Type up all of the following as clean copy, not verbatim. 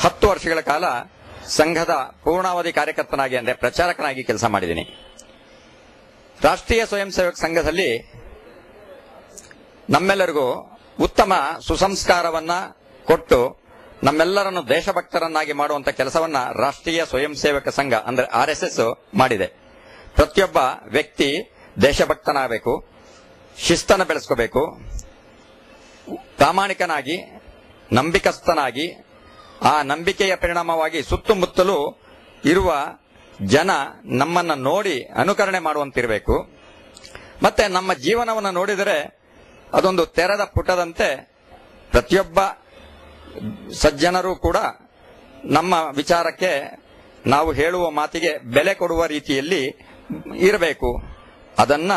10 ವರ್ಷಗಳ ಕಾಲ ಸಂಘದ ಪೂರ್ಣಾವಧಿ ಕಾರ್ಯಕರ್ತನಾಗಿ ಅಂದರೆ ಪ್ರಚಾರಕನಾಗಿ ಕೆಲಸ ಮಾಡಿದ್ದೀನಿ. ರಾಷ್ಟ್ರೀಯ ಸ್ವಯಂ ಸೇವಕ ಸಂಘದಲ್ಲಿ ನಮ್ಮೆಲ್ಲರಿಗೂ ಉತ್ತಮ ಸುಸಂಸ್ಕಾರವನ್ನ ಕೊಟ್ಟು ನಮ್ಮೆಲ್ಲರನ್ನು ದೇಶಭಕ್ತರನ್ನಾಗಿ ಮಾಡುವಂತ ಕೆಲಸವನ್ನ ರಾಷ್ಟ್ರೀಯ ಸ್ವಯಂ ಸೇವಕ ಸಂಘ ಅಂದ್ರೆ RSS ಮಾಡಿದೆ. ಪ್ರತಿಯೊಬ್ಬ ವ್ಯಕ್ತಿ ದೇಶಭಕ್ತನಾಗಬೇಕು, ಶಿಸ್ತನ್ನು ಬೆಳೆಸ್ಕೋಬೇಕು, ಪ್ರಾಮಾಣಿಕನಾಗಿ ನಂಬಿಕಸ್ಥನಾಗಿ ಆ ನಂಬಿಕೆಯ ಪರಿಣಾಮವಾಗಿ ಸುತ್ತಮುತ್ತಲೂ ಇರುವ ಜನ ನಮ್ಮನ್ನ ನೋಡಿ ಅನುಕರಣೆ ಮಾಡುವಂತಿರಬೇಕು. ಮತ್ತೆ ನಮ್ಮ ಜೀವನವನ್ನು ನೋಡಿದರೆ ಅದೊಂದು ತೆರೆದ ಪುಟದಂತೆ ಪ್ರತಿಯೊಬ್ಬ ಸಜ್ಜನರು ಕೂಡ ನಮ್ಮ ವಿಚಾರಕ್ಕೆ ನಾವು ಹೇಳುವ ಮಾತಿಗೆ ಬೆಲೆ ಕೊಡುವ ರೀತಿಯಲ್ಲಿ ಇರಬೇಕು. ಅದನ್ನ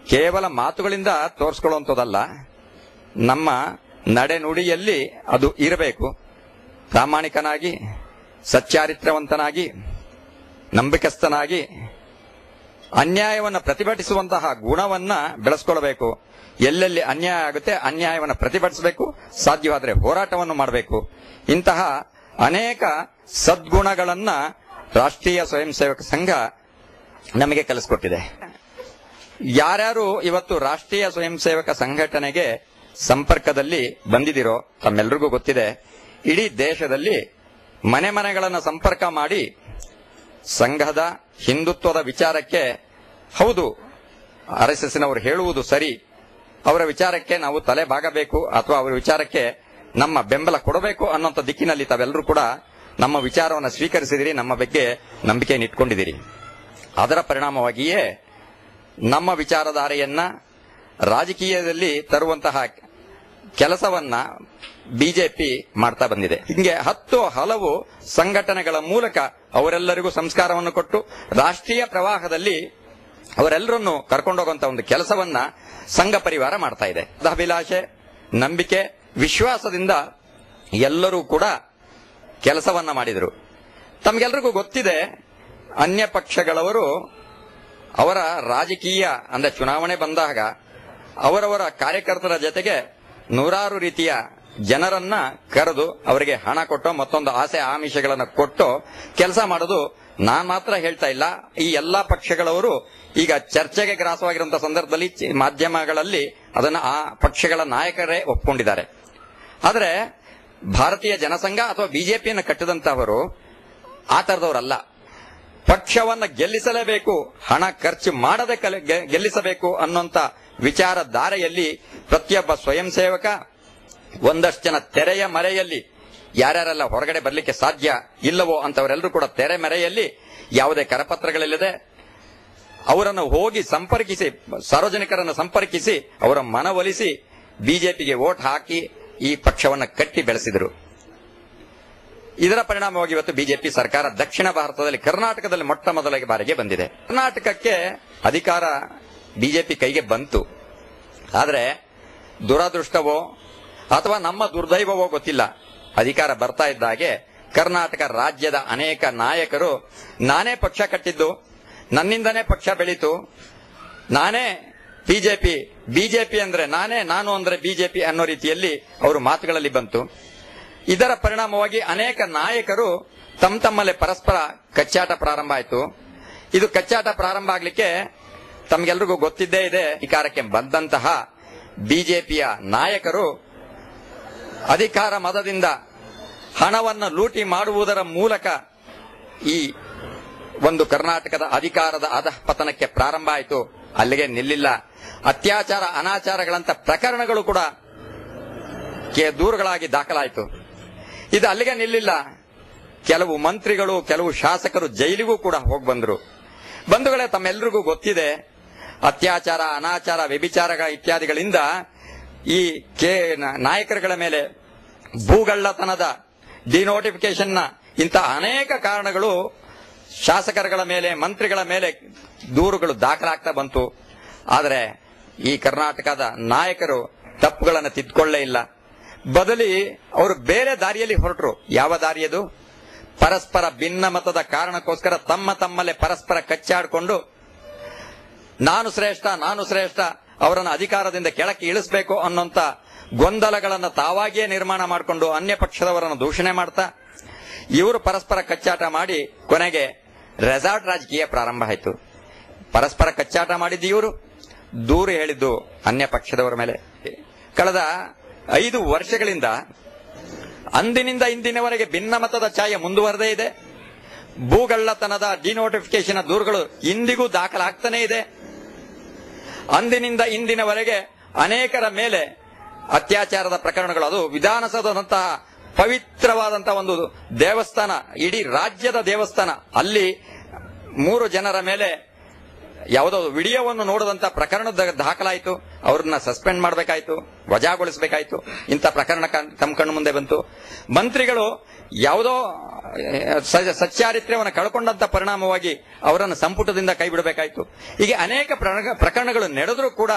ಕೇವಲ ಮಾತುಗಳಿಂದ ತೋರಿಸ್ಕೊಳ್ಳುವಂಥದ್ದಲ್ಲ, ನಮ್ಮ ನಡೆನುಡಿಯಲ್ಲಿ ಅದು ಇರಬೇಕು. ಪ್ರಾಮಾಣಿಕನಾಗಿ, ಸಚ್ಚಾರಿತ್ರವಂತನಾಗಿ, ನಂಬಿಕಸ್ಥನಾಗಿ ಅನ್ಯಾಯವನ್ನು ಪ್ರತಿಭಟಿಸುವಂತಹ ಗುಣವನ್ನ ಬೆಳೆಸ್ಕೊಳ್ಬೇಕು. ಎಲ್ಲೆಲ್ಲಿ ಅನ್ಯಾಯ ಆಗುತ್ತೆ ಅನ್ಯಾಯವನ್ನು ಪ್ರತಿಭಟಿಸಬೇಕು, ಸಾಧ್ಯವಾದರೆ ಹೋರಾಟವನ್ನು ಮಾಡಬೇಕು. ಇಂತಹ ಅನೇಕ ಸದ್ಗುಣಗಳನ್ನ ರಾಷ್ಟ್ರೀಯ ಸ್ವಯಂ ಸೇವಕ ಸಂಘ ನಮಗೆ ಕಲಿಸಿಕೊಟ್ಟಿದೆ. ಯಾರ್ಯಾರು ಇವತ್ತು ರಾಷ್ಟ್ರೀಯ ಸ್ವಯಂ ಸೇವಕ ಸಂಘಟನೆಗೆ ಸಂಪರ್ಕದಲ್ಲಿ ಬಂದಿದಿರೋ ತಮ್ಮೆಲ್ಲರಿಗೂ ಗೊತ್ತಿದೆ, ಇಡೀ ದೇಶದಲ್ಲಿ ಮನೆ ಮನೆಗಳನ್ನು ಸಂಪರ್ಕ ಮಾಡಿ ಸಂಘದ ಹಿಂದುತ್ವದ ವಿಚಾರಕ್ಕೆ ಹೌದು RSSನವರು ಹೇಳುವುದು ಸರಿ, ಅವರ ವಿಚಾರಕ್ಕೆ ನಾವು ತಲೆ ಬಾಗಬೇಕು ಅಥವಾ ಅವರ ವಿಚಾರಕ್ಕೆ ನಮ್ಮ ಬೆಂಬಲ ಕೊಡಬೇಕು ಅನ್ನೋಂಥ ದಿಕ್ಕಿನಲ್ಲಿ ತಾವೆಲ್ಲರೂ ಕೂಡ ನಮ್ಮ ವಿಚಾರವನ್ನು ಸ್ವೀಕರಿಸಿದಿರಿ, ನಮ್ಮ ಬಗ್ಗೆ ನಂಬಿಕೆಯನ್ನು ಇಟ್ಕೊಂಡಿದ್ದೀರಿ. ಅದರ ಪರಿಣಾಮವಾಗಿಯೇ ನಮ್ಮ ವಿಚಾರಧಾರೆಯನ್ನ ರಾಜಕೀಯದಲ್ಲಿ ತರುವಂತಹ ಕೆಲಸವನ್ನ ಬಿಜೆಪಿ ಮಾಡ್ತಾ ಬಂದಿದೆ. ಹಿಂಗೆ ಹಲವು ಸಂಘಟನೆಗಳ ಮೂಲಕ ಅವರೆಲ್ಲರಿಗೂ ಸಂಸ್ಕಾರವನ್ನು ಕೊಟ್ಟು ರಾಷ್ಟ್ರೀಯ ಪ್ರವಾಹದಲ್ಲಿ ಅವರೆಲ್ಲರನ್ನು ಕರ್ಕೊಂಡೋಗುವಂತಹ ಒಂದು ಕೆಲಸವನ್ನ ಸಂಘ ಪರಿವಾರ ಮಾಡ್ತಾ ಇದೆ. ಅಭಿಲಾಷೆ, ನಂಬಿಕೆ, ವಿಶ್ವಾಸದಿಂದ ಎಲ್ಲರೂ ಕೂಡ ಕೆಲಸವನ್ನ ಮಾಡಿದರು. ತಮಗೆಲ್ಲರಿಗೂ ಗೊತ್ತಿದೆ, ಅನ್ಯ ಪಕ್ಷಗಳವರು ಅವರ ರಾಜಕೀಯ ಅಂದ್ರೆ ಚುನಾವಣೆ ಬಂದಾಗ ಅವರವರ ಕಾರ್ಯಕರ್ತರ ಜೊತೆಗೆ ನೂರಾರು ರೀತಿಯ ಜನರನ್ನ ಕರೆದು ಅವರಿಗೆ ಹಣ ಕೊಟ್ಟು ಮತ್ತೊಂದು ಆಸೆ ಆಮಿಷಗಳನ್ನು ಕೊಟ್ಟು ಕೆಲಸ ಮಾಡೋದು ನಾನ್ ಮಾತ್ರ ಹೇಳ್ತಾ ಇಲ್ಲ, ಈ ಎಲ್ಲಾ ಪಕ್ಷಗಳವರು ಈಗ ಚರ್ಚೆಗೆ ಗ್ರಾಸವಾಗಿರುವಂತಹ ಸಂದರ್ಭದಲ್ಲಿ ಮಾಧ್ಯಮಗಳಲ್ಲಿ ಅದನ್ನ ಆ ಪಕ್ಷಗಳ ನಾಯಕರೇ ಒಪ್ಕೊಂಡಿದ್ದಾರೆ. ಆದರೆ ಭಾರತೀಯ ಜನಸಂಘ ಅಥವಾ ಬಿಜೆಪಿಯನ್ನು ಕಟ್ಟಿದಂತಹವರು ಆ ತರದವರಲ್ಲ. ಪಕ್ಷವನ್ನ ಗೆಲ್ಲಿಸಲೇಬೇಕು, ಹಣ ಖರ್ಚು ಮಾಡದೆ ಗೆಲ್ಲಿಸಬೇಕು ಅನ್ನುವಂತ ವಿಚಾರಧಾರೆಯಲ್ಲಿ ಪ್ರತಿಯೊಬ್ಬ ಸ್ವಯಂ ಸೇವಕ ಒಂದಷ್ಟು ಜನ ತೆರೆಯ ಮರೆಯಲ್ಲಿ ಯಾರ್ಯಾರೆಲ್ಲ ಹೊರಗಡೆ ಬರಲಿಕ್ಕೆ ಸಾಧ್ಯ ಇಲ್ಲವೋ ಅಂತವರೆಲ್ಲರೂ ಕೂಡ ತೆರೆ ಮರೆಯಲ್ಲಿ ಯಾವುದೇ ಕರಪತ್ರಗಳಿಲ್ಲದೆ ಅವರನ್ನು ಹೋಗಿ ಸಂಪರ್ಕಿಸಿ, ಸಾರ್ವಜನಿಕರನ್ನು ಸಂಪರ್ಕಿಸಿ ಅವರ ಮನವೊಲಿಸಿ ಬಿಜೆಪಿಗೆ ವೋಟ್ ಹಾಕಿ ಈ ಪಕ್ಷವನ್ನು ಕಟ್ಟಿ ಬೆಳೆಸಿದರು. ಇದರ ಪರಿಣಾಮವಾಗಿ ಇವತ್ತು ಬಿಜೆಪಿ ಸರ್ಕಾರ ದಕ್ಷಿಣ ಭಾರತದಲ್ಲಿ ಕರ್ನಾಟಕದಲ್ಲಿ ಮೊಟ್ಟ ಮೊದಲ ಬಾರಿಗೆ ಬಂದಿದೆ. ಕರ್ನಾಟಕಕ್ಕೆ ಅಧಿಕಾರ ಬಿಜೆಪಿ ಕೈಗೆ ಬಂತು. ಆದರೆ ದುರದೃಷ್ಟವೋ ಅಥವಾ ನಮ್ಮ ದುರ್ದೈವವೋ ಗೊತ್ತಿಲ್ಲ, ಅಧಿಕಾರ ಬರ್ತಾ ಇದ್ದಾಗೆ ಕರ್ನಾಟಕ ರಾಜ್ಯದ ಅನೇಕ ನಾಯಕರು ನಾನೇ ಪಕ್ಷ ಕಟ್ಟಿದ್ದು, ನನ್ನಿಂದನೇ ಪಕ್ಷ ಬೆಳೀತು, ನಾನೇ ಬಿಜೆಪಿ ಅಂದ್ರೆ ನಾನು ಅಂದ್ರೆ ಬಿಜೆಪಿ ಅನ್ನೋ ರೀತಿಯಲ್ಲಿ ಅವರು ಮಾತುಗಳಲ್ಲಿ ಬಂತು. ಇದರ ಪರಿಣಾಮವಾಗಿ ಅನೇಕ ನಾಯಕರು ತಮ್ಮಲ್ಲೇ ಪರಸ್ಪರ ಕಚ್ಚಾಟ ಪ್ರಾರಂಭ ಆಯಿತು. ಇದು ಕಚ್ಚಾಟ ಪ್ರಾರಂಭ ಆಗ್ಲಿಕ್ಕೆ ತಮ್ಗೆಲ್ರಿಗೂ ಗೊತ್ತಿದ್ದೇ ಇದೆ. ಅಧಿಕಾರಕ್ಕೆ ಬಂದಂತಹ ಬಿಜೆಪಿಯ ನಾಯಕರು ಅಧಿಕಾರ ಮದದಿಂದ ಹಣವನ್ನು ಲೂಟಿ ಮಾಡುವುದರ ಮೂಲಕ ಈ ಒಂದು ಕರ್ನಾಟಕದ ಅಧಿಕಾರದ ಅಧಃಪತನಕ್ಕೆ ಪ್ರಾರಂಭ ಆಯಿತು. ಅಲ್ಲಿಗೆ ನಿಲ್ಲಿಲ್ಲ. ಅತ್ಯಾಚಾರ ಅನಾಚಾರಗಳಂತ ಪ್ರಕರಣಗಳು ಕೂಡ ದೂರುಗಳಾಗಿ ದಾಖಲಾಯಿತು. ಇದು ಅಲ್ಲಿಗೆ ನಿಲ್ಲಿಲ್ಲ. ಕೆಲವು ಮಂತ್ರಿಗಳು, ಕೆಲವು ಶಾಸಕರು ಜೈಲಿಗೂ ಕೂಡ ಹೋಗಿ ಬಂದರು. ಬಂಧುಗಳೇ, ತಮ್ಮೆಲ್ಲರಿಗೂ ಗೊತ್ತಿದೆ, ಅತ್ಯಾಚಾರ, ಅನಾಚಾರ, ವ್ಯಭಿಚಾರಗಳ ಇತ್ಯಾದಿಗಳಿಂದ ಈ ನಾಯಕರುಗಳ ಮೇಲೆ ಭೂಗಳ್ಳತನದ ಡಿನೋಟಿಫಿಕೇಶನ್ನ ಇಂಥ ಅನೇಕ ಕಾರಣಗಳು ಶಾಸಕರುಗಳ ಮೇಲೆ, ಮಂತ್ರಿಗಳ ಮೇಲೆ ದೂರುಗಳು ದಾಖಲಾಗ್ತಾ ಬಂತು. ಆದರೆ ಈ ಕರ್ನಾಟಕದ ನಾಯಕರು ತಪ್ಪುಗಳನ್ನು ತಿದ್ದುಕೊಳ್ಳೇ ಇಲ್ಲ. ಬದಲಿ ಅವರು ಬೇರೆ ದಾರಿಯಲ್ಲಿ ಹೊರಟರು. ಯಾವ ದಾರಿಯದು? ಪರಸ್ಪರ ಭಿನ್ನಮತದ ಕಾರಣಕ್ಕೋಸ್ಕರ ತಮ್ಮಲ್ಲೇ ಪರಸ್ಪರ ಕಚ್ಚಾಡಿಕೊಂಡು ನಾನು ಶ್ರೇಷ್ಠ ಅವರನ್ನು ಅಧಿಕಾರದಿಂದ ಕೆಳಕ್ಕೆ ಇಳಿಸಬೇಕು ಅನ್ನೋಂತ ಗೊಂದಲಗಳನ್ನು ತಾವಾಗಿಯೇ ನಿರ್ಮಾಣ ಮಾಡಿಕೊಂಡು ಅನ್ಯ ಪಕ್ಷದವರನ್ನು ದೂಷಣೆ ಮಾಡ್ತಾ ಇವರು ಪರಸ್ಪರ ಕಚ್ಚಾಟ ಮಾಡಿ ಕೊನೆಗೆ ರೆಸಾರ್ಟ್ ರಾಜಕೀಯ ಪ್ರಾರಂಭ ಆಯಿತು. ಪರಸ್ಪರ ಕಚ್ಚಾಟ ಮಾಡಿದ್ದು ಇವರು, ದೂರು ಹೇಳಿದ್ದು ಅನ್ಯ ಪಕ್ಷದವರ ಮೇಲೆ. ಕಳೆದ 5 ವರ್ಷಗಳಿಂದ ಅಂದಿನಿಂದ ಇಂದಿನವರೆಗೆ ಭಿನ್ನಮತದ ಛಾಯೆ ಮುಂದುವರೆದೇ ಇದೆ. ಭೂಗಳ್ಳತನದ ಡಿನೋಟಿಫಿಕೇಶನ್ ದೂರುಗಳು ಇಂದಿಗೂ ದಾಖಲಾಗ್ತಾನೇ ಇದೆ. ಅಂದಿನಿಂದ ಇಂದಿನವರೆಗೆ ಅನೇಕರ ಮೇಲೆ ಅತ್ಯಾಚಾರದ ಪ್ರಕರಣಗಳು, ಅದು ವಿಧಾನಸೌಧದಂತಹ ಪವಿತ್ರವಾದಂತಹ ಒಂದು ದೇವಸ್ಥಾನ, ಇಡೀ ರಾಜ್ಯದ ದೇವಸ್ಥಾನ, ಅಲ್ಲಿ 3 ಜನರ ಮೇಲೆ ಯಾವುದೋ ವಿಡಿಯೋವನ್ನು ನೋಡಿದಂತ ಪ್ರಕರಣ ದಾಖಲಾಯಿತು. ಅವ್ರನ್ನ ಸಸ್ಪೆಂಡ್ ಮಾಡಬೇಕಾಯ್ತು, ವಜಾಗೊಳಿಸಬೇಕಾಯ್ತು. ಇಂಥ ಪ್ರಕರಣ ತಮ್ಮ ಕಣ್ಣು ಮುಂದೆ ಬಂತು. ಮಂತ್ರಿಗಳು ಯಾವುದೋ ಸಚ್ಚಾರಿತ್ರ್ಯವನ್ನು ಕಳ್ಕೊಂಡಂತ ಪರಿಣಾಮವಾಗಿ ಅವರನ್ನು ಸಂಪುಟದಿಂದ ಕೈ ಬಿಡಬೇಕಾಯ್ತು. ಹೀಗೆ ಅನೇಕ ಪ್ರಕರಣಗಳು ನಡೆದರೂ ಕೂಡ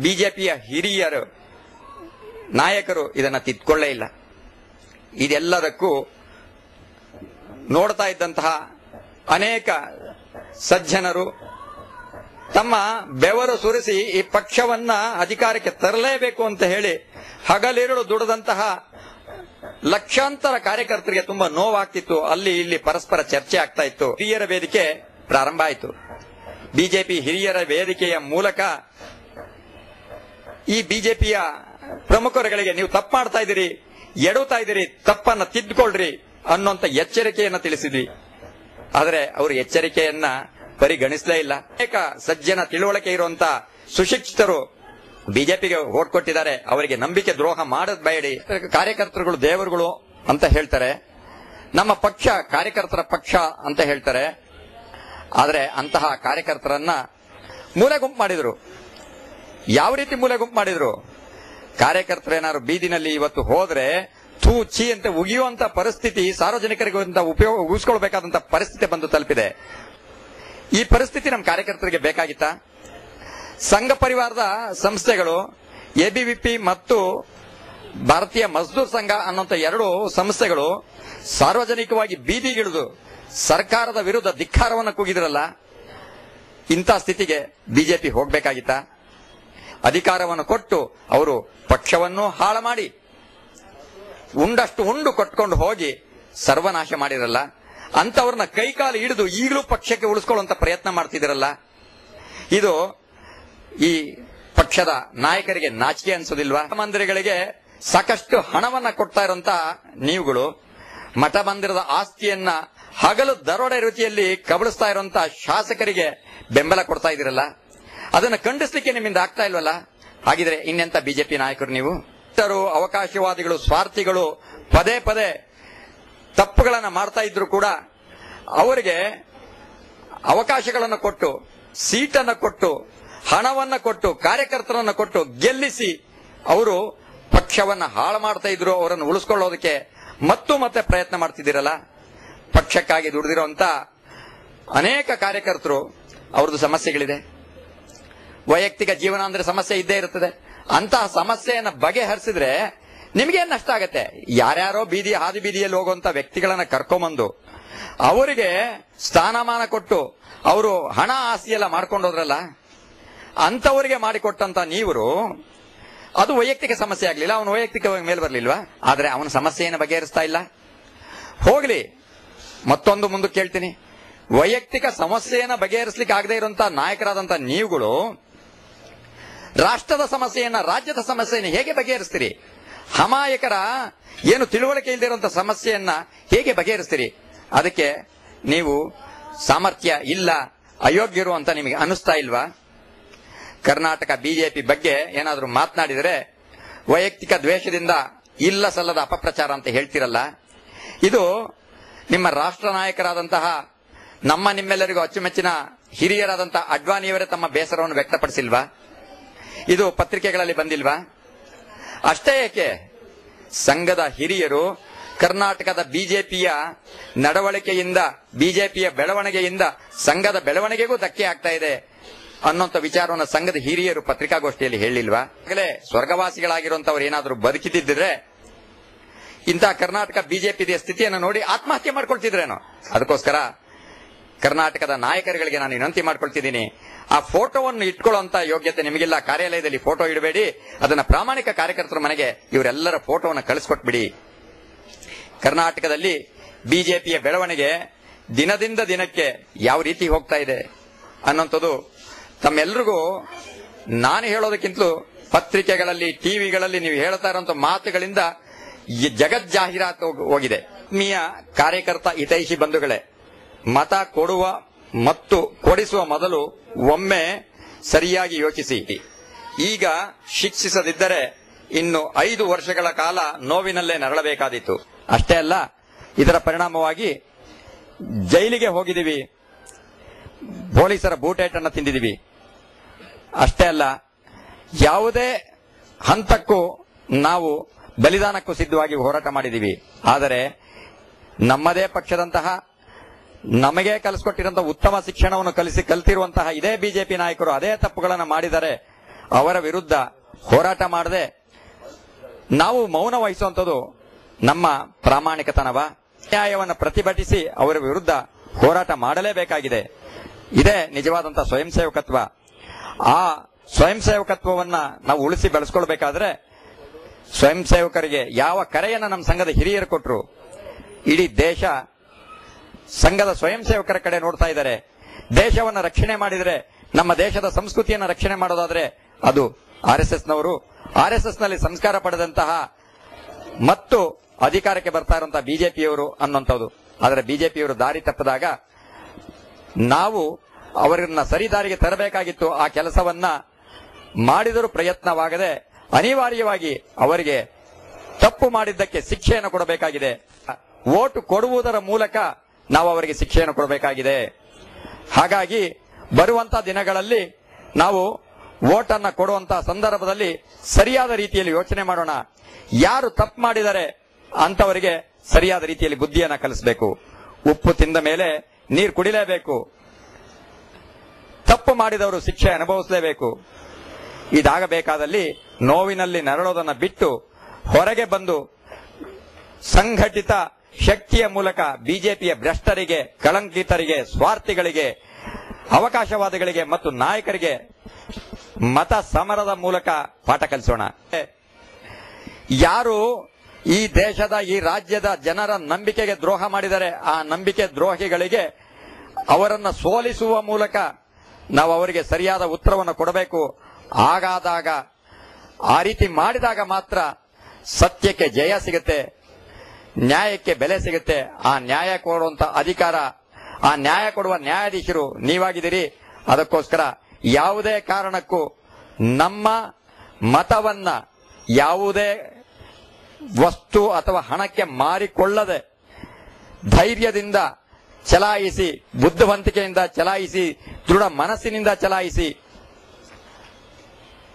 ಬಿಜೆಪಿಯ ಹಿರಿಯರು ನಾಯಕರು ಇದನ್ನು ತಿದ್ಕೊಳ್ಳೇ ಇಲ್ಲ. ಇದೆಲ್ಲದಕ್ಕೂ ನೋಡ್ತಾ ಇದ್ದಂತಹ ಅನೇಕ ಸಜ್ಜನರು ತಮ್ಮ ಬೆವರು ಸುರಿಸಿ ಈ ಪಕ್ಷವನ್ನ ಅಧಿಕಾರಕ್ಕೆ ತರಲೇಬೇಕು ಅಂತ ಹೇಳಿ ಹಗಲಿರುಳು ದುಡಿದಂತಹ ಲಕ್ಷಾಂತರ ಕಾರ್ಯಕರ್ತರಿಗೆ ತುಂಬಾ ನೋವಾಗ್ತಿತ್ತು. ಅಲ್ಲಿ ಇಲ್ಲಿ ಪರಸ್ಪರ ಚರ್ಚೆ ಆಗ್ತಾ ಇತ್ತು. ಹಿರಿಯರ ವೇದಿಕೆ ಪ್ರಾರಂಭ ಆಯಿತು. ಬಿಜೆಪಿ ಹಿರಿಯರ ವೇದಿಕೆಯ ಮೂಲಕ ಈ ಬಿಜೆಪಿಯ ಪ್ರಮುಖರುಗಳಿಗೆ ನೀವು ತಪ್ಪು ಮಾಡ್ತಾ ಇದ್ದೀರಿ, ಎಡುತ್ತಾ ಇದ್ದೀರಿ, ತಪ್ಪನ್ನ ತಿದ್ದುಕೊಳ್ರಿ ಅನ್ನುವಂತ ಎಚ್ಚರಿಕೆಯನ್ನ ತಿಳಿಸಿದ್ವಿ. ಆದರೆ ಅವರು ಎಚ್ಚರಿಕೆಯನ್ನ ಪರಿಗಣಿಸಲೇ ಇಲ್ಲ. ಅನೇಕ ಸಜ್ಜನ ತಿಳುವಳಿಕೆ ಇರುವಂತ ಸುಶಿಕ್ಷಿತರು ಬಿಜೆಪಿಗೆ ವೋಟ್ ಕೊಟ್ಟಿದ್ದಾರೆ. ಅವರಿಗೆ ನಂಬಿಕೆ ದ್ರೋಹ ಮಾಡೋದ್ ಬೇಡಿ. ಕಾರ್ಯಕರ್ತರುಗಳು ದೇವರುಗಳು ಅಂತ ಹೇಳ್ತಾರೆ. ನಮ್ಮ ಪಕ್ಷ ಕಾರ್ಯಕರ್ತರ ಪಕ್ಷ ಅಂತ ಹೇಳ್ತಾರೆ. ಆದರೆ ಅಂತಹ ಕಾರ್ಯಕರ್ತರನ್ನ ಮೂಲೆ ಗುಂಪು ಮಾಡಿದ್ರು. ಯಾವ ರೀತಿ ಮೂಲೆ ಗುಂಪು ಮಾಡಿದ್ರು? ಕಾರ್ಯಕರ್ತರೇನಾದ್ರು ಬೀದಿನಲ್ಲಿ ಇವತ್ತು ಹೋದ್ರೆ ಥೂ ಛೀ ಅಂತ ಉಗಿಯುವಂತ ಪರಿಸ್ಥಿತಿ, ಸಾರ್ವಜನಿಕರಿಗೆ ಉಗಿಸ್ಕೊಳ್ಬೇಕಾದಂತ ಪರಿಸ್ಥಿತಿ ಬಂದು ತಲುಪಿದೆ. ಈ ಪರಿಸ್ಥಿತಿ ನಮ್ಮ ಕಾರ್ಯಕರ್ತರಿಗೆ ಬೇಕಾಗಿತ್ತಾ? ಸಂಘ ಪರಿವಾರದ ಸಂಸ್ಥೆಗಳು, ಎಬಿವಿಪಿ ಮತ್ತು ಭಾರತೀಯ ಮಜ್ದೂರ್ ಸಂಘ ಅನ್ನುವಂತ 2 ಸಂಸ್ಥೆಗಳು ಸಾರ್ವಜನಿಕವಾಗಿ ಬೀದಿಗಿಳಿದು ಸರ್ಕಾರದ ವಿರುದ್ಧ ಧಿಕ್ಕಾರವನ್ನು ಕೂಗಿದ್ರಲ್ಲ. ಇಂಥ ಸ್ಥಿತಿಗೆ ಬಿಜೆಪಿ ಹೋಗಬೇಕಾಗಿತ್ತಾ? ಅಧಿಕಾರವನ್ನು ಕೊಟ್ಟು ಅವರು ಪಕ್ಷವನ್ನು ಹಾಳು ಮಾಡಿ ಉಂಡಷ್ಟು ಉಂಡು ಕೊಟ್ಕೊಂಡು ಹೋಗಿ ಸರ್ವನಾಶ ಮಾಡಿರಲ್ಲ. ಅಂತವ್ರನ್ನ ಕೈಕಾಲು ಹಿಡಿದು ಈಗಲೂ ಪಕ್ಷಕ್ಕೆ ಉಳಿಸ್ಕೊಳ್ಳುವಂತ ಪ್ರಯತ್ನ ಮಾಡ್ತಿದಿರಲ್ಲ. ಇದು ಈ ಪಕ್ಷದ ನಾಯಕರಿಗೆ ನಾಚಿಕೆ ಅನ್ಸೋದಿಲ್ವಾ? ಮಂದಿರಗಳಿಗೆ ಸಾಕಷ್ಟು ಹಣವನ್ನ ಕೊಡ್ತಾ ಇರುವಂತ ನೀವುಗಳು ಮಠ ಮಂದಿರದ ಆಸ್ತಿಯನ್ನ ಹಗಲು ದರೋಡೆ ರೀತಿಯಲ್ಲಿ ಕಬಳಿಸ್ತಾ ಇರುವಂತ ಶಾಸಕರಿಗೆ ಬೆಂಬಲ ಕೊಡ್ತಾ ಇದ್ದೀರಲ್ಲ. ಅದನ್ನು ಖಂಡಿಸಲಿಕ್ಕೆ ನಿಮ್ಮಿಂದ ಆಗ್ತಾ ಇಲ್ವಲ್ಲ? ಹಾಗಿದ್ರೆ ಇನ್ನೆಂತ ಬಿಜೆಪಿ ನಾಯಕರು ನೀವು? ಅವಕಾಶವಾದಿಗಳು, ಸ್ವಾರ್ಥಿಗಳು ಪದೇ ಪದೇ ತಪ್ಪುಗಳನ್ನು ಮಾಡ್ತಾ ಇದ್ರು ಕೂಡ ಅವರಿಗೆ ಅವಕಾಶಗಳನ್ನು ಕೊಟ್ಟು, ಸೀಟನ್ನು ಕೊಟ್ಟು, ಹಣವನ್ನ ಕೊಟ್ಟು, ಕಾರ್ಯಕರ್ತರನ್ನ ಕೊಟ್ಟು ಗೆಲ್ಲಿಸಿ ಅವರು ಪಕ್ಷವನ್ನ ಹಾಳು ಮಾಡ್ತಾ ಇದ್ರು. ಅವರನ್ನು ಉಳಿಸ್ಕೊಳ್ಳೋದಕ್ಕೆ ಮತ್ತೆ ಪ್ರಯತ್ನ ಮಾಡ್ತಿದ್ದೀರಲ್ಲ. ಪಕ್ಷಕ್ಕಾಗಿ ದುಡಿದಿರುವಂತ ಅನೇಕ ಕಾರ್ಯಕರ್ತರು, ಅವ್ರದ್ದು ಸಮಸ್ಯೆಗಳಿದೆ. ವೈಯಕ್ತಿಕ ಜೀವನ ಅಂದ್ರೆ ಸಮಸ್ಯೆ ಇದ್ದೇ ಇರುತ್ತದೆ. ಅಂತಹ ಸಮಸ್ಯೆಯನ್ನು ಬಗೆಹರಿಸಿದ್ರೆ ನಿಮ್ಗೇನ್ ನಷ್ಟ ಆಗತ್ತೆ? ಯಾರ್ಯಾರೋ ಹಾದಿ ಬೀದಿಯಲ್ಲಿ ಹೋಗುವಂತ ವ್ಯಕ್ತಿಗಳನ್ನ ಕರ್ಕೊಂಬಂದು ಅವರಿಗೆ ಸ್ಥಾನಮಾನ ಕೊಟ್ಟು ಅವರು ಹಣ ಆಸ್ತಿಯೆಲ್ಲ ಮಾಡ್ಕೊಂಡೋದ್ರಲ್ಲ, ಅಂತವರಿಗೆ ಮಾಡಿಕೊಟ್ಟಂತ ನೀವರು ಅದು ವೈಯಕ್ತಿಕ ಸಮಸ್ಯೆ ಆಗ್ಲಿಲ್ಲ, ಅವನು ವೈಯಕ್ತಿಕವಾಗಿ ಮೇಲೆ ಬರ್ಲಿಲ್ವಾ? ಆದ್ರೆ ಅವನ ಸಮಸ್ಯೆಯನ್ನು ಬಗೆಹರಿಸ್ತಾ ಇಲ್ಲ. ಹೋಗ್ಲಿ, ಮತ್ತೊಂದು ಮುಂದಕ್ಕೆ ಕೇಳ್ತೀನಿ. ವೈಯಕ್ತಿಕ ಸಮಸ್ಯೆಯನ್ನು ಬಗೆಹರಿಸಲಿಕ್ಕೆ ಆಗದೆ ಇರುವಂತಹ ನಾಯಕರಾದಂತಹ ನೀವುಗಳು ರಾಷ್ಟ್ರದ ಸಮಸ್ಯೆಯನ್ನ, ರಾಜ್ಯದ ಸಮಸ್ಯೆಯನ್ನು ಹೇಗೆ ಬಗೆಹರಿಸ್ತೀರಿ? ಅಮಾಯಕರ ಏನು ತಿಳುವಳಿಕೆ ಇಲ್ಲದಿರುವಂತಹ ಸಮಸ್ಯೆಯನ್ನ ಹೇಗೆ ಬಗೆಹರಿಸ್ತೀರಿ? ಅದಕ್ಕೆ ನೀವು ಸಾಮರ್ಥ್ಯ ಇಲ್ಲ, ಅಯೋಗ್ಯರು ಅಂತ ನಿಮಗೆ ಅನಿಸ್ತಾ ಇಲ್ವಾ? ಕರ್ನಾಟಕ ಬಿಜೆಪಿ ಬಗ್ಗೆ ಏನಾದರೂ ಮಾತನಾಡಿದರೆ ವೈಯಕ್ತಿಕ ದ್ವೇಷದಿಂದ ಇಲ್ಲ ಸಲ್ಲದ ಅಪಪ್ರಚಾರ ಅಂತ ಹೇಳ್ತಿರಲ್ಲ. ಇದು ನಿಮ್ಮ ರಾಷ್ಟ್ರ ನಾಯಕರಾದಂತಹ ನಿಮ್ಮೆಲ್ಲರಿಗೂ ಅಚ್ಚುಮೆಚ್ಚಿನ ಹಿರಿಯರಾದಂತಹ ಅಡ್ವಾಣಿಯವರೇ ತಮ್ಮ ಬೇಸರವನ್ನು ವ್ಯಕ್ತಪಡಿಸಿಲ್ವಾ? ಇದು ಪತ್ರಿಕೆಗಳಲ್ಲಿ ಬಂದಿಲ್ವಾ? ಅಷ್ಟೇ ಏಕೆ, ಸಂಘದ ಹಿರಿಯರು ಕರ್ನಾಟಕದ ಬಿಜೆಪಿಯ ನಡವಳಿಕೆಯಿಂದ, ಬಿಜೆಪಿಯ ಬೆಳವಣಿಗೆಯಿಂದ ಸಂಘದ ಬೆಳವಣಿಗೆಗೂ ಧಕ್ಕೆ ಆಗ್ತಾ ಇದೆ ಅನ್ನೋಂಥ ವಿಚಾರವನ್ನು ಸಂಘದ ಹಿರಿಯರು ಪತ್ರಿಕಾಗೋಷ್ಠಿಯಲ್ಲಿ ಹೇಳಿಲ್ವಾ? ಆಗಲೇ ಸ್ವರ್ಗವಾಸಿಗಳಾಗಿರುವಂತವ್ರು ಏನಾದರೂ ಬದುಕಿದ್ದಿದ್ರೆ ಇಂತಹ ಕರ್ನಾಟಕ ಬಿಜೆಪಿ ಸ್ಥಿತಿಯನ್ನು ನೋಡಿ ಆತ್ಮಹತ್ಯೆ ಮಾಡ್ಕೊಳ್ತಿದ್ರೇನೋ? ಅದಕ್ಕೋಸ್ಕರ ಕರ್ನಾಟಕದ ನಾಯಕರುಗಳಿಗೆ ನಾನು ವಿನಂತಿ ಮಾಡ್ಕೊಳ್ತಿದ್ದೀನಿ, ಆ ಫೋಟೋವನ್ನು ಇಟ್ಕೊಳ್ಳುವಂತ ಯೋಗ್ಯತೆ ನಿಮಗಿಲ್ಲ. ಕಾರ್ಯಾಲಯದಲ್ಲಿ ಫೋಟೋ ಇಡಬೇಡಿ. ಅದನ್ನ ಪ್ರಾಮಾಣಿಕ ಕಾರ್ಯಕರ್ತರ ಮನೆಗೆ ಇವರೆಲ್ಲರ ಫೋಟೋವನ್ನು ಕಳಿಸ್ಕೊಟ್ಬಿಡಿ. ಕರ್ನಾಟಕದಲ್ಲಿ ಬಿಜೆಪಿಯ ಬೆಳವಣಿಗೆ ದಿನದಿಂದ ದಿನಕ್ಕೆ ಯಾವ ರೀತಿ ಹೋಗ್ತಾ ಇದೆ ಅನ್ನೋಂಥದ್ದು ತಮ್ಮೆಲ್ರಿಗೂ ನಾನು ಹೇಳೋದಕ್ಕಿಂತಲೂ ಪತ್ರಿಕೆಗಳಲ್ಲಿ ಟಿವಿಗಳಲ್ಲಿ ನೀವು ಹೇಳ್ತಾ ಇರುವಂತ ಮಾತುಗಳಿಂದ ಜಗಜ್ಜಾಹೀರಾತು ಹೋಗಿದೆ. ಆತ್ಮೀಯ ಕಾರ್ಯಕರ್ತ ಹಿತೈಷಿ ಬಂಧುಗಳೇ, ಮತ ಕೊಡುವ ಮತ್ತು ಕೊಡಿಸುವ ಮೊದಲು ಒಮ್ಮೆ ಸರಿಯಾಗಿ ಯೋಚಿಸಿ. ಈಗ ಶಿಕ್ಷಿಸದಿದ್ದರೆ ಇನ್ನು 5 ವರ್ಷಗಳ ಕಾಲ ನೋವಿನಲ್ಲೇ ನರಳಬೇಕಾದೀತು. ಅಷ್ಟೇ ಅಲ್ಲ, ಇದರ ಪರಿಣಾಮವಾಗಿ ಜೈಲಿಗೆ ಹೋಗಿದ್ದೀವಿ, ಪೊಲೀಸರ ಬೂಟೇಟನ್ನು ತಿಂದಿದ್ದೀವಿ. ಅಷ್ಟೇ ಅಲ್ಲ, ಯಾವುದೇ ಹಂತಕ್ಕೂ ನಾವು ಬಲಿದಾನಕ್ಕೂ ಸಿದ್ಧವಾಗಿ ಹೋರಾಟ ಮಾಡಿದ್ದೀವಿ. ಆದರೆ ನಮ್ಮದೇ ಪಕ್ಷದಂತಹ ನಮಗೆ ಕಲಿಸಿಕೊಟ್ಟಿರುವಂತಹ ಉತ್ತಮ ಶಿಕ್ಷಣವನ್ನು ಕಲಿತಿರುವಂತಹ ಇದೇ ಬಿಜೆಪಿ ನಾಯಕರು ಅದೇ ತಪ್ಪುಗಳನ್ನು ಮಾಡಿದರೆ ಅವರ ವಿರುದ್ಧ ಹೋರಾಟ ಮಾಡದೆ ನಾವು ಮೌನ ವಹಿಸುವಂಥದ್ದು ನಮ್ಮ ಪ್ರಾಮಾಣಿಕತನವ? ನ್ಯಾಯವನ್ನು ಪ್ರತಿಭಟಿಸಿ ಅವರ ವಿರುದ್ಧ ಹೋರಾಟ ಮಾಡಲೇಬೇಕಾಗಿದೆ. ಇದೇ ನಿಜವಾದಂತಹ ಸ್ವಯಂ ಸೇವಕತ್ವ. ಆ ಸ್ವಯಂ ಸೇವಕತ್ವವನ್ನ ನಾವು ಉಳಿಸಿ ಬೆಳೆಸ್ಕೊಳ್ಬೇಕಾದ್ರೆ ಸ್ವಯಂ ಸೇವಕರಿಗೆ ಯಾವ ಕರೆಯನ್ನ ನಮ್ಮ ಸಂಘದ ಹಿರಿಯರು ಕೊಟ್ಟರು, ಇಡೀ ದೇಶ ಸಂಘದ ಸ್ವಯಂ ಸೇವಕರ ಕಡೆ ನೋಡ್ತಾ ಇದ್ದಾರೆ. ದೇಶವನ್ನ ರಕ್ಷಣೆ ಮಾಡಿದರೆ, ನಮ್ಮ ದೇಶದ ಸಂಸ್ಕೃತಿಯನ್ನ ರಕ್ಷಣೆ ಮಾಡೋದಾದ್ರೆ ಅದು RSS ನವರು, RSS ನಲ್ಲಿ ಸಂಸ್ಕಾರ ಪಡೆದಂತಹ ಮತ್ತು ಅಧಿಕಾರಕ್ಕೆ ಬರ್ತಾ ಇರುವಂತಹ ಬಿಜೆಪಿಯವರು ಅನ್ನುವಂಥದ್ದು. ಆದರೆ ಬಿಜೆಪಿಯವರು ದಾರಿ ತಪ್ಪಿದಾಗ ನಾವು ಅವರನ್ನ ಸರಿದಾರಿಗೆ ತರಬೇಕಾಗಿತ್ತು. ಆ ಕೆಲಸವನ್ನ ಮಾಡಿದರೂ ಪ್ರಯತ್ನವಾಗದೆ ಅನಿವಾರ್ಯವಾಗಿ ಅವರಿಗೆ ತಪ್ಪು ಮಾಡಿದ್ದಕ್ಕೆ ಶಿಕ್ಷೆಯನ್ನು ಕೊಡಬೇಕಾಗಿದೆ. ವೋಟ್ ಕೊಡುವುದರ ಮೂಲಕ ನಾವು ಅವರಿಗೆ ಶಿಕ್ಷೆಯನ್ನು ಕೊಡಬೇಕಾಗಿದೆ. ಹಾಗಾಗಿ ಬರುವಂತಹ ದಿನಗಳಲ್ಲಿ ನಾವು ವೋಟ್ ಅನ್ನ ಕೊಡುವಂತಹ ಸಂದರ್ಭದಲ್ಲಿ ಸರಿಯಾದ ರೀತಿಯಲ್ಲಿ ಯೋಚನೆ ಮಾಡೋಣ. ಯಾರು ತಪ್ಪು ಮಾಡಿದರೆ ಅಂತವರಿಗೆ ಸರಿಯಾದ ರೀತಿಯಲ್ಲಿ ಬುದ್ಧಿಯನ್ನ ಕಲಿಸಬೇಕು. ಉಪ್ಪು ತಿಂದ ಮೇಲೆ ನೀರು ಕುಡಿಲೇಬೇಕು. ತಪ್ಪು ಮಾಡಿದವರು ಶಿಕ್ಷೆ ಅನುಭವಿಸಲೇಬೇಕು. ಇದಾಗಬೇಕಾದಲ್ಲಿ ನೋವಿನಲ್ಲಿ ನರಳೋದನ್ನ ಬಿಟ್ಟು ಹೊರಗೆ ಬಂದು ಸಂಘಟಿತ ಶಕ್ತಿಯ ಮೂಲಕ ಬಿಜೆಪಿಯ ಭ್ರಷ್ಟರಿಗೆ, ಕಳಂಕಿತರಿಗೆ, ಸ್ವಾರ್ಥಿಗಳಿಗೆ, ಅವಕಾಶವಾದಿಗಳಿಗೆ ಮತ್ತು ನಾಯಕರಿಗೆ ಮತ ಸಮರದ ಮೂಲಕ ಪಾಠ ಕಲಿಸೋಣ. ಯಾರು ಈ ದೇಶದ, ಈ ರಾಜ್ಯದ ಜನರ ನಂಬಿಕೆಗೆ ದ್ರೋಹ ಮಾಡಿದರೆ ಆ ನಂಬಿಕೆ ದ್ರೋಹಿಗಳಿಗೆ ಅವರನ್ನ ಸೋಲಿಸುವ ಮೂಲಕ ನಾವು ಅವರಿಗೆ ಸರಿಯಾದ ಉತ್ತರವನ್ನು ಕೊಡಬೇಕು. ಹಾಗಾದಾಗ, ಆ ರೀತಿ ಮಾಡಿದಾಗ ಮಾತ್ರ ಸತ್ಯಕ್ಕೆ ಜಯ ಸಿಗುತ್ತೆ, ನ್ಯಾಯಕ್ಕೆ ಬೆಲೆ ಸಿಗುತ್ತೆ. ಆ ನ್ಯಾಯ ಕೊಡುವಂತ ಅಧಿಕಾರ, ಆ ನ್ಯಾಯ ಕೊಡುವ ನ್ಯಾಯಾಧೀಶರು ನೀವಾಗಿದ್ದೀರಿ. ಅದಕ್ಕೋಸ್ಕರ ಯಾವುದೇ ಕಾರಣಕ್ಕೂ ನಮ್ಮ ಮತವನ್ನ ಯಾವುದೇ ವಸ್ತು ಅಥವಾ ಹಣಕ್ಕೆ ಮಾರಿಕೊಳ್ಳದೆ ಧೈರ್ಯದಿಂದ ಚಲಾಯಿಸಿ, ಬುದ್ಧಿವಂತಿಕೆಯಿಂದ ಚಲಾಯಿಸಿ, ದೃಢ ಮನಸ್ಸಿನಿಂದ ಚಲಾಯಿಸಿ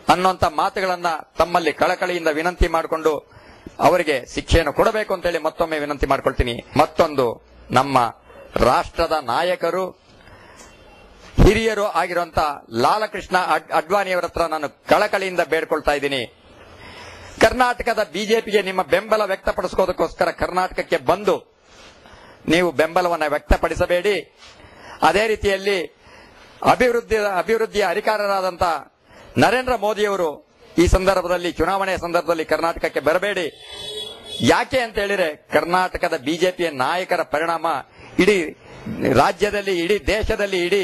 ಅನ್ನುವಂತ ಮಾತುಗಳನ್ನ ತಮ್ಮಲ್ಲಿ ಕಳಕಳಿಯಿಂದ ವಿನಂತಿ ಮಾಡಿಕೊಂಡು ಅವರಿಗೆ ಶಿಕ್ಷೆಯನ್ನು ಕೊಡಬೇಕು ಅಂತೇಳಿ ಮತ್ತೊಮ್ಮೆ ವಿನಂತಿ ಮಾಡ್ಕೊಳ್ತೀನಿ. ಮತ್ತೊಂದು, ನಮ್ಮ ರಾಷ್ಟ್ರದ ನಾಯಕರು, ಹಿರಿಯರು ಆಗಿರುವಂತ ಲಾಲಕೃಷ್ಣ ಅಡ್ವಾಣಿಯವರ ಹತ್ರ ನಾನು ಕಳಕಳಿಯಿಂದ ಬೇಡ್ಕೊಳ್ತಾ ಇದ್ದೀನಿ. ಕರ್ನಾಟಕದ ಬಿಜೆಪಿಗೆ ನಿಮ್ಮ ಬೆಂಬಲ ವ್ಯಕ್ತಪಡಿಸೋದಕ್ಕೋಸ್ಕರ ಕರ್ನಾಟಕಕ್ಕೆ ಬಂದು ನೀವು ಬೆಂಬಲವನ್ನು ವ್ಯಕ್ತಪಡಿಸಬೇಡಿ. ಅದೇ ರೀತಿಯಲ್ಲಿ ಅಭಿವೃದ್ಧಿಯ ಅಧಿಕಾರರಾದಂತ ನರೇಂದ್ರ ಮೋದಿಯವರು ಈ ಸಂದರ್ಭದಲ್ಲಿ, ಚುನಾವಣೆಯ ಸಂದರ್ಭದಲ್ಲಿ ಕರ್ನಾಟಕಕ್ಕೆ ಬರಬೇಡಿ. ಯಾಕೆ ಅಂತ ಹೇಳಿದ್ರೆ, ಕರ್ನಾಟಕದ ಬಿಜೆಪಿಯ ನಾಯಕರ ಪರಿಣಾಮ ಇಡೀ ರಾಜ್ಯದಲ್ಲಿ, ಇಡೀ ದೇಶದಲ್ಲಿ, ಇಡೀ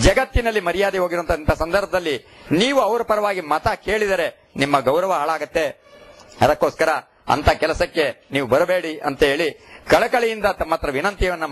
ಜಗತ್ತಿನಲ್ಲಿ ಮರ್ಯಾದೆ ಹೋಗಿರುವಂತಹ ಸಂದರ್ಭದಲ್ಲಿ ನೀವು ಅವರ ಪರವಾಗಿ ಮತ ಕೇಳಿದರೆ ನಿಮ್ಮ ಗೌರವ ಹಾಳಾಗತ್ತೆ. ಅದಕ್ಕೋಸ್ಕರ ಅಂತ ಕೆಲಸಕ್ಕೆ ನೀವು ಬರಬೇಡಿ ಅಂತ ಹೇಳಿ ಕಳಕಳಿಯಿಂದ ತಮ್ಮ ಹತ್ರ ವಿನಂತಿಯನ್ನ